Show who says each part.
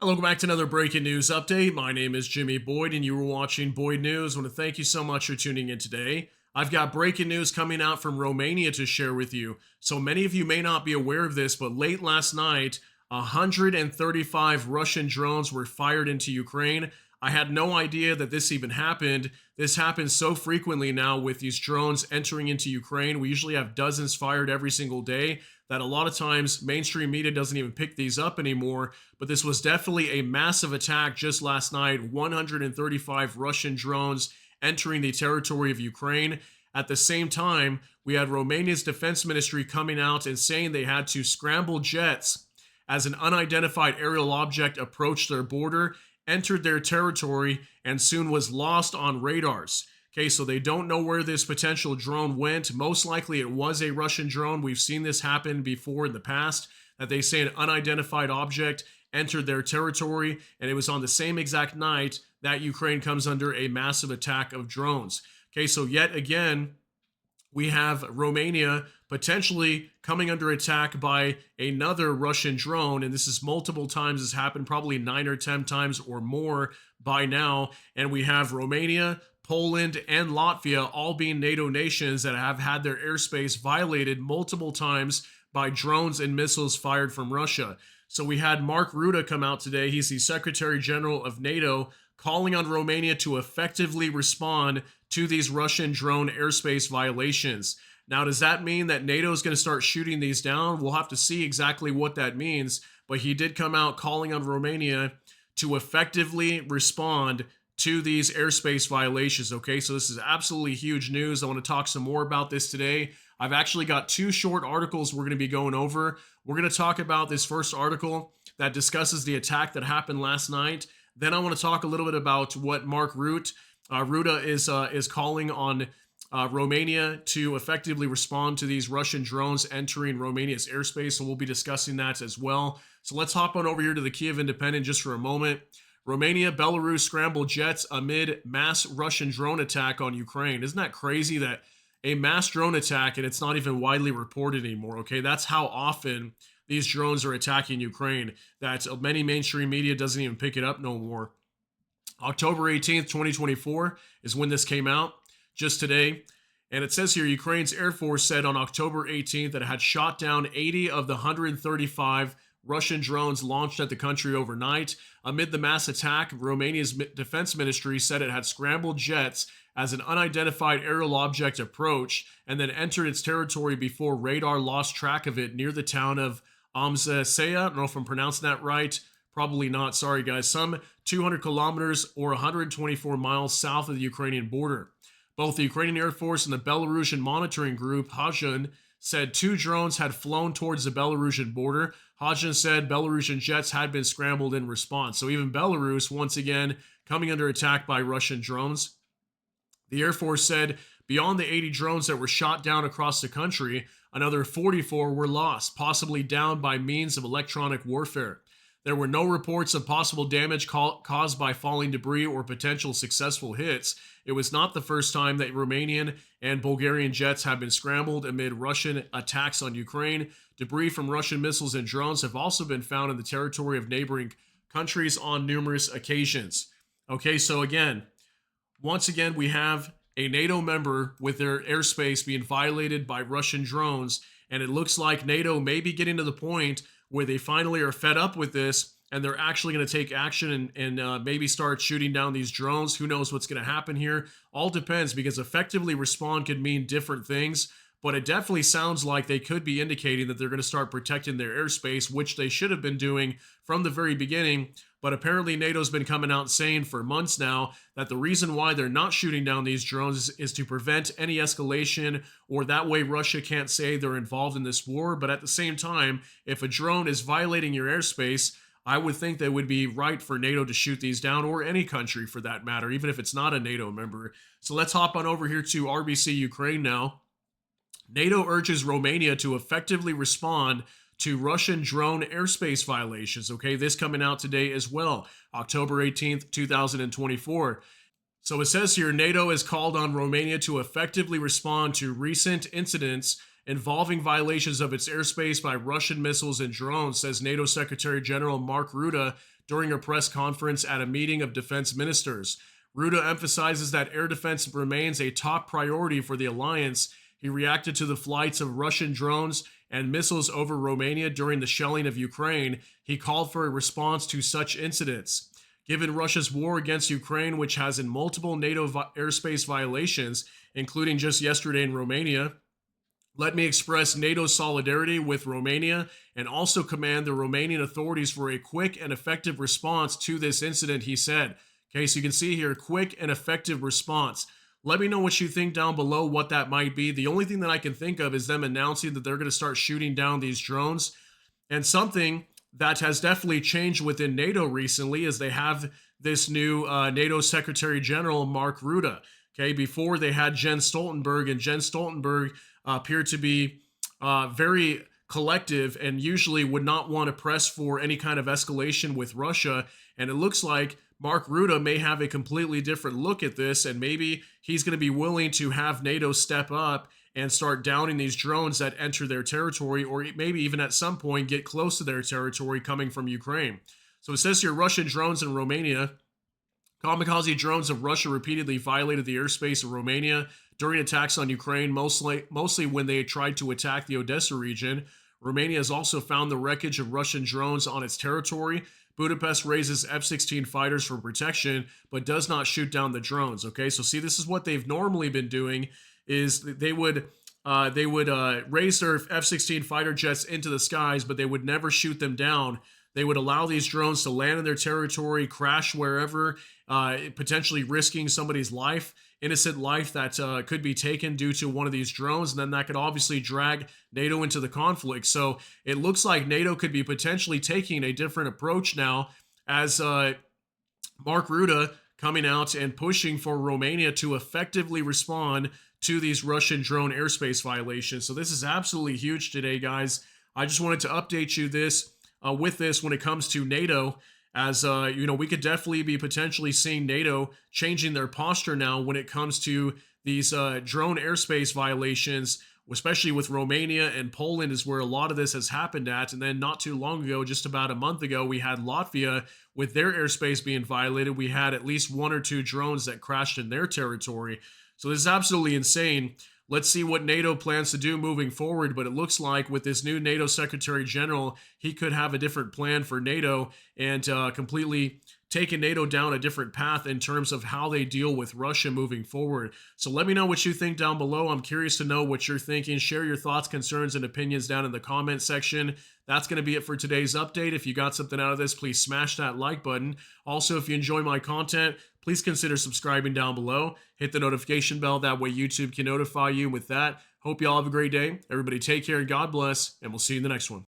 Speaker 1: Welcome back to another breaking news update. My name is Jimmy Boyd, and you were watching Boyd News. I want to thank you so much for tuning in today. I've got breaking news coming out from Romania to share with you. So many of you may not be aware of this, but late last night, 135 Russian drones were fired into Ukraine. I had no idea that this even happened. This happens so frequently now with these drones entering into Ukraine. We usually have dozens fired every single day that a lot of times mainstream media doesn't even pick these up anymore. But this was definitely a massive attack just last night. 135 Russian drones entering the territory of Ukraine. At the same time, we had Romania's defense ministry coming out and saying they had to scramble jets as an unidentified aerial object approached their border, entered their territory, and soon was lost on radars. Okay, so they don't know where this potential drone went. Most likely it was a Russian drone. We've seen this happen before in the past, that they say an unidentified object entered their territory, and it was on the same exact night that Ukraine comes under a massive attack of drones. Okay, so yet again, we have Romania potentially coming under attack by another Russian drone. And this is multiple times. This happened probably 9 or 10 times or more by now. And we have Romania, Poland, and Latvia all being NATO nations that have had their airspace violated multiple times by drones and missiles fired from Russia. So we had Mark Rutte come out today. He's the Secretary General of NATO, calling on Romania to effectively respond to these Russian drone airspace violations. Now, does that mean that NATO is going to start shooting these down? We'll have to see exactly what that means. But he did come out calling on Romania to effectively respond to these airspace violations. Okay, so this is absolutely huge news. I want to talk some more about this today. I've actually got two short articles we're going to be going over. We're going to talk about this first article that discusses the attack that happened last night. Then I want to talk a little bit about what Mark Rutte is calling on Romania to effectively respond to these Russian drones entering Romania's airspace. And we'll be discussing that as well. So let's hop on over here to the Kiev Independent just for a moment. Romania, Belarus scrambled jets amid mass Russian drone attack on Ukraine. Isn't that crazy that a mass drone attack and it's not even widely reported anymore? Okay, that's how often these drones are attacking Ukraine, that many mainstream media doesn't even pick it up no more. October 18th, 2024 is when this came out, just today. And it says here, Ukraine's Air Force said on October 18th that it had shot down 80 of the 135 Russian drones launched at the country overnight. Amid the mass attack, Romania's defense ministry said it had scrambled jets as an unidentified aerial object approached and then entered its territory before radar lost track of it near the town of Amzesea. I don't know if I'm pronouncing that right. Probably not. Sorry, guys. Some 200 kilometers or 124 miles south of the Ukrainian border. Both the Ukrainian Air Force and the Belarusian monitoring group, Hajun, said two drones had flown towards the Belarusian border. Hajun said Belarusian jets had been scrambled in response. So even Belarus, once again, coming under attack by Russian drones. The Air Force said beyond the 80 drones that were shot down across the country, another 44 were lost, possibly down by means of electronic warfare. There were no reports of possible damage caused by falling debris or potential successful hits. It was not the first time that Romanian and Bulgarian jets have been scrambled amid Russian attacks on Ukraine. Debris from Russian missiles and drones have also been found in the territory of neighboring countries on numerous occasions. Okay, so once again, we have a NATO member with their airspace being violated by Russian drones, and it looks like NATO may be getting to the point where they finally are fed up with this and they're actually going to take action and maybe start shooting down these drones. Who knows what's going to happen here? All depends, because effectively respond could mean different things, but it definitely sounds like they could be indicating that they're going to start protecting their airspace, which they should have been doing from the very beginning. But apparently NATO's been coming out saying for months now that the reason why they're not shooting down these drones is to prevent any escalation, or that way Russia can't say they're involved in this war. But at the same time, if a drone is violating your airspace, I would think that it would be right for NATO to shoot these down, or any country for that matter, even if it's not a NATO member. So let's hop on over here to RBC Ukraine now. NATO urges Romania to effectively respond to Russian drone airspace violations. Okay, this coming out today as well, October 18th, 2024. So it says here, NATO has called on Romania to effectively respond to recent incidents involving violations of its airspace by Russian missiles and drones, says NATO Secretary General Mark Rutte during a press conference at a meeting of defense ministers. Ruda emphasizes that air defense remains a top priority for the alliance. He reacted to the flights of Russian drones and missiles over Romania during the shelling of Ukraine. He called for a response to such incidents. Given Russia's war against Ukraine, which has in multiple NATO airspace violations, including just yesterday in Romania, let me express NATO's solidarity with Romania and also command the Romanian authorities for a quick and effective response to this incident, he said. Okay, so you can see here, quick and effective response. Let me know what you think down below, what that might be. The only thing that I can think of is them announcing that they're going to start shooting down these drones. And something that has definitely changed within NATO recently is they have this new NATO Secretary General, Mark Rutte. Okay, before they had Jens Stoltenberg, and Jens Stoltenberg appeared to be very collective and usually would not want to press for any kind of escalation with Russia. And it looks like Mark Rutte may have a completely different look at this, and maybe he's going to be willing to have NATO step up and start downing these drones that enter their territory, or maybe even at some point get close to their territory coming from Ukraine. So it says here, Russian drones in Romania. Kamikaze drones of Russia repeatedly violated the airspace of Romania during attacks on Ukraine, mostly when they tried to attack the Odessa region. Romania has also found the wreckage of Russian drones on its territory. Budapest raises F-16 fighters for protection, but does not shoot down the drones. Okay, so see, this is what they've normally been doing, is they would raise their F-16 fighter jets into the skies, but they would never shoot them down. They would allow these drones to land in their territory, crash wherever, potentially risking somebody's life, innocent life that could be taken due to one of these drones, and then that could obviously drag NATO into the conflict. So it looks like NATO could be potentially taking a different approach now, as Mark Rutte coming out and pushing for Romania to effectively respond to these Russian drone airspace violations. So this is absolutely huge today, guys. I just wanted to update you with this when it comes to NATO, as we could definitely be potentially seeing NATO changing their posture now when it comes to these drone airspace violations, especially with Romania and Poland is where a lot of this has happened at. And then not too long ago, just about a month ago, we had Latvia with their airspace being violated. We had at least 1 or 2 drones that crashed in their territory. So this is absolutely insane. Let's see what NATO plans to do moving forward, but it looks like with this new NATO Secretary General, he could have a different plan for NATO and completely taking NATO down a different path in terms of how they deal with Russia moving forward. So let me know what you think down below. I'm curious to know what you're thinking. Share your thoughts, concerns, and opinions down in the comment section. That's going to be it for today's update. If you got something out of this, please smash that like button. Also, if you enjoy my content, please consider subscribing down below. Hit the notification bell. That way YouTube can notify you. With that, hope you all have a great day. Everybody take care and God bless, and we'll see you in the next one.